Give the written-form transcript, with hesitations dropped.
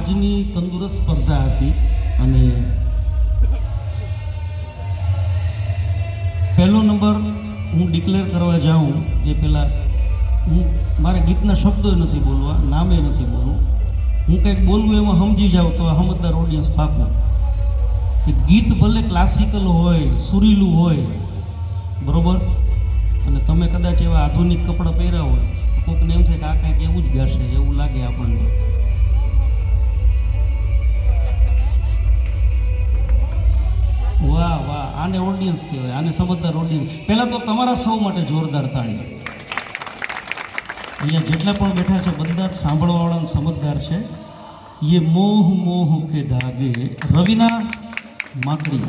આજની તંદુરસ્ત સ્પર્ધા હતી અને પહેલો નંબર હું ડિક્લેર કરવા જાઉં એ પહેલાં મારે ગીતના શબ્દો નથી બોલવા, નામે નથી બોલવું. હું કંઈક બોલવું એમાં સમજી જાઉં તો સમજદાર ઓડિયન્સ પાકું કે ગીત ભલે ક્લાસિકલ હોય, સુરીલું હોય, બરોબર, અને તમે કદાચ એવા આધુનિક કપડાં પહેર્યા હોય તો કોઈકને એમ થાય કે આ કાંઈક એવું જ ગાશે, એવું લાગે આપણને. વાહ વાહ, આને ઓડિયન્સ કહેવાય, આને સમજદાર ઓડિયન્સ. પહેલાં તો તમારા સૌ માટે જોરદાર તાળી. અહીંયા જેટલા પણ બેઠા છે બધા સાંભળવાવાળા સમજદાર છે. ये मोह मोह के धागे, रवीना माकड़ी.